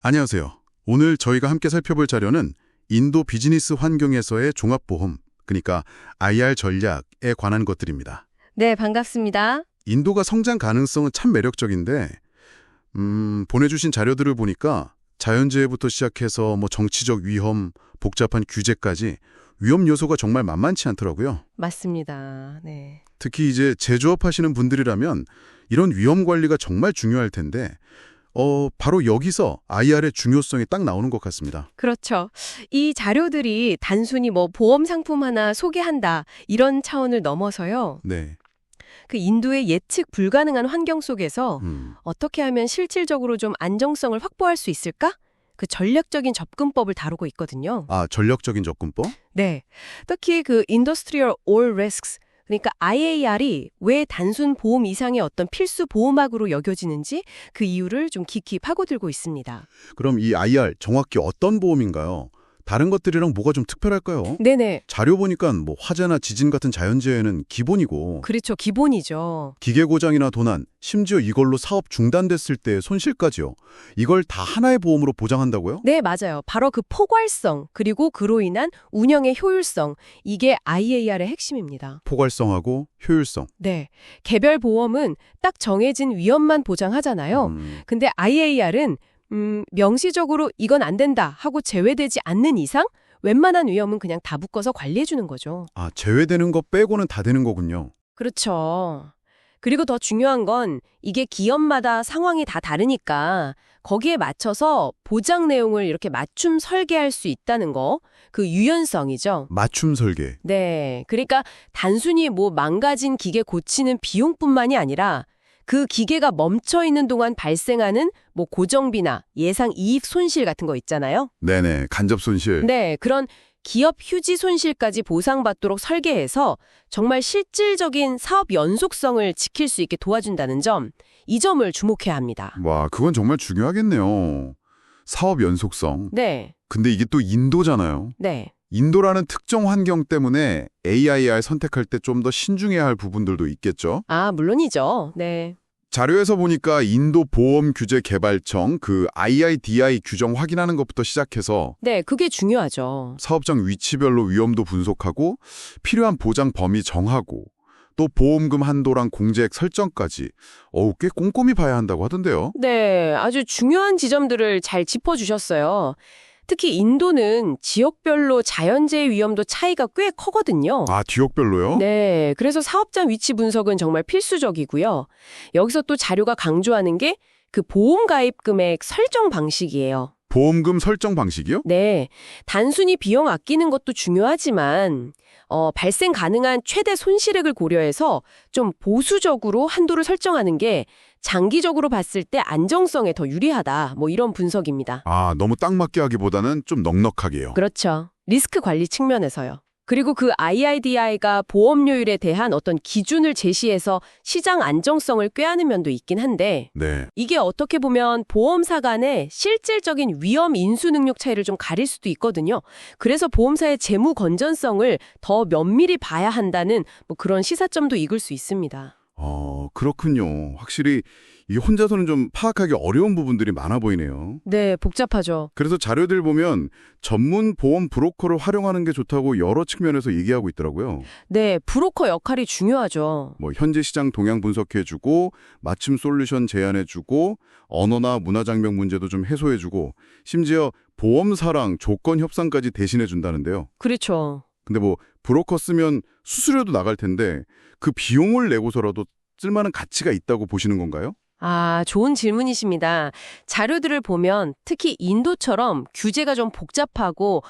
안녕하세요. 오늘 저희가 함께 살펴볼 자료는 인도 비즈니스 환경에서의 종합보험, 그러니까 IR 전략에 관한 것들입니다. 네, 반갑습니다. 인도가 성장 가능성은 참 매력적인데, 보내주신 자료들을 보니까 자연재해부터 시작해서 정치적 위험, 복잡한 규제까지 위험 요소가 정말 만만치 않더라고요. 맞습니다. 네. 특히 이제 제조업 하시는 분들이라면 이런 위험 관리가 정말 중요할 텐데, 바로 여기서 IR의 중요성이 딱 나오는 것 같습니다. 그렇죠. 이 자료들이 단순히 보험 상품 하나 소개한다 이런 차원을 넘어서요. 네. 그 인도의 예측 불가능한 환경 속에서 어떻게 하면 실질적으로 좀 안정성을 확보할 수 있을까? 그 전략적인 접근법을 다루고 있거든요. 아, 전략적인 접근법? 네. 특히 그 Industrial All Risks, 그러니까 IAR이 왜 단순 보험 이상의 어떤 필수 보호막으로 여겨지는지 그 이유를 좀 깊이 파고들고 있습니다. 그럼 이 IR 정확히 어떤 보험인가요? 다른 것들이랑 뭐가 좀 특별할까요? 네네. 자료 보니까 화재나 지진 같은 자연재해는 기본이고 그렇죠. 기본이죠. 기계 고장이나 도난, 심지어 이걸로 사업 중단됐을 때의 손실까지요. 이걸 다 하나의 보험으로 보장한다고요? 네, 맞아요. 바로 그 포괄성, 그리고 그로 인한 운영의 효율성, 이게 IAR의 핵심입니다. 포괄성하고 효율성. 네. 개별 보험은 딱 정해진 위험만 보장하잖아요. 근데 IAR은 명시적으로 이건 안 된다 하고 제외되지 않는 이상 웬만한 위험은 그냥 다 묶어서 관리해주는 거죠. 아, 제외되는 거 빼고는 다 되는 거군요. 그렇죠. 그리고 더 중요한 건 이게 기업마다 상황이 다 다르니까 거기에 맞춰서 보장 내용을 이렇게 맞춤 설계할 수 있다는 거, 그 유연성이죠. 맞춤 설계. 네. 그러니까 단순히 망가진 기계 고치는 비용뿐만이 아니라 그 기계가 멈춰 있는 동안 발생하는 고정비나 예상 이익 손실 같은 거 있잖아요. 네네, 간접 손실. 네, 그런 기업 휴지 손실까지 보상받도록 설계해서 정말 실질적인 사업 연속성을 지킬 수 있게 도와준다는 점, 이 점을 주목해야 합니다. 와, 그건 정말 중요하겠네요. 사업 연속성. 네, 근데 이게 또 인도잖아요. 네. 인도라는 특정 환경 때문에 AIR 선택할 때 좀 더 신중해야 할 부분들도 있겠죠? 아, 물론이죠. 네. 자료에서 보니까 인도 보험규제개발청 그 IIDI 규정 확인하는 것부터 시작해서 네, 그게 중요하죠. 사업장 위치별로 위험도 분석하고 필요한 보장 범위 정하고 또 보험금 한도랑 공제액 설정까지 꽤 꼼꼼히 봐야 한다고 하던데요. 네, 아주 중요한 지점들을 잘 짚어주셨어요. 특히 인도는 지역별로 자연재해 위험도 차이가 꽤 커거든요. 아, 지역별로요? 네, 그래서 사업장 위치 분석은 정말 필수적이고요. 여기서 또 자료가 강조하는 게 그 보험 가입 금액 설정 방식이에요. 보험금 설정 방식이요? 네, 단순히 비용 아끼는 것도 중요하지만 발생 가능한 최대 손실액을 고려해서 좀 보수적으로 한도를 설정하는 게 장기적으로 봤을 때 안정성에 더 유리하다. 이런 분석입니다. 아, 너무 딱 맞게 하기보다는 좀 넉넉하게요. 그렇죠. 리스크 관리 측면에서요. 그리고 그 IIDI가 보험료율에 대한 어떤 기준을 제시해서 시장 안정성을 꾀하는 면도 있긴 한데 네. 이게 어떻게 보면 보험사 간의 실질적인 위험 인수 능력 차이를 좀 가릴 수도 있거든요. 그래서 보험사의 재무 건전성을 더 면밀히 봐야 한다는 그런 시사점도 익을 수 있습니다. 그렇군요. 확실히 이게 혼자서는 좀 파악하기 어려운 부분들이 많아 보이네요. 네, 복잡하죠. 그래서 자료들 보면 전문 보험 브로커를 활용하는 게 좋다고 여러 측면에서 얘기하고 있더라고요. 네, 브로커 역할이 중요하죠. 현재 시장 동향 분석해주고 맞춤 솔루션 제안해주고 언어나 문화 장벽 문제도 좀 해소해주고 심지어 보험사랑 조건 협상까지 대신해준다는데요. 그렇죠. 근데 브로커 쓰면 수수료도 나갈 텐데 그 비용을 내고서라도 쓸만한 가치가 있다고 보시는 건가요? 아, 좋은 질문이십니다. 자료들을 보면 특히 인도처럼 규제가 좀 복잡하고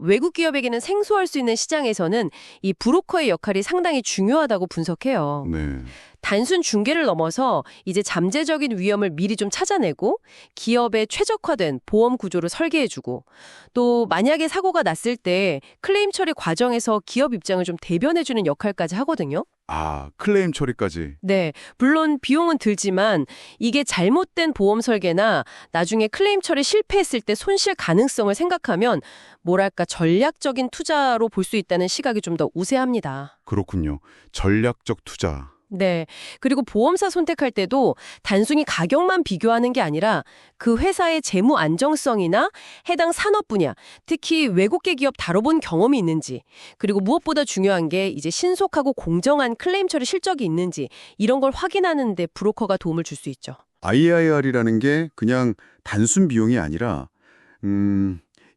외국 기업에게는 생소할 수 있는 시장에서는 이 브로커의 역할이 상당히 중요하다고 분석해요. 네. 단순 중개를 넘어서 이제 잠재적인 위험을 미리 좀 찾아내고 기업에 최적화된 보험 구조를 설계해주고 또 만약에 사고가 났을 때 클레임 처리 과정에서 기업 입장을 좀 대변해주는 역할까지 하거든요. 아, 클레임 처리까지. 네, 물론 비용은 들지만 이게 잘못된 보험 설계나 나중에 클레임 처리 실패했을 때 손실 가능성을 생각하면 뭐랄까 전략적인 투자로 볼 수 있다는 시각이 좀 더 우세합니다. 그렇군요. 전략적 투자. 네. 그리고 보험사 선택할 때도 단순히 가격만 비교하는 게 아니라 그 회사의 재무 안정성이나 해당 산업 분야, 특히 외국계 기업 다뤄본 경험이 있는지, 그리고 무엇보다 중요한 게 이제 신속하고 공정한 클레임 처리 실적이 있는지 이런 걸 확인하는 데 브로커가 도움을 줄 수 있죠. IIR이라는 게 그냥 단순 비용이 아니라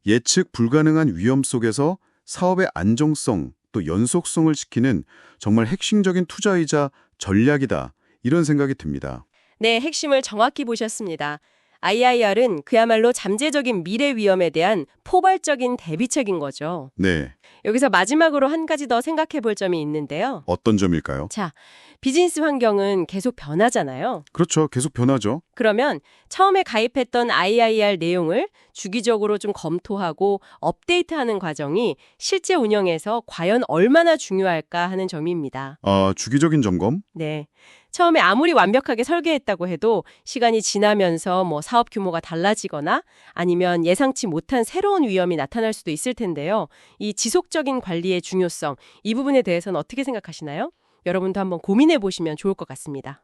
예측 불가능한 위험 속에서 사업의 안정성 또 연속성을 지키는 정말 핵심적인 투자이자 전략이다. 이런 생각이 듭니다. 네, 핵심을 정확히 보셨습니다. IIR은 그야말로 잠재적인 미래 위험에 대한 포괄적인 대비책인 거죠. 네. 여기서 마지막으로 한 가지 더 생각해 볼 점이 있는데요. 어떤 점일까요? 자, 비즈니스 환경은 계속 변하잖아요. 그렇죠. 계속 변하죠. 그러면 처음에 가입했던 IIR 내용을 주기적으로 좀 검토하고 업데이트하는 과정이 실제 운영에서 과연 얼마나 중요할까 하는 점입니다. 주기적인 점검? 네. 처음에 아무리 완벽하게 설계했다고 해도 시간이 지나면서 사업 규모가 달라지거나 아니면 예상치 못한 새로운 위험이 나타날 수도 있을 텐데요. 이 지속적인 관리의 중요성, 이 부분에 대해서는 어떻게 생각하시나요? 여러분도 한번 고민해 보시면 좋을 것 같습니다.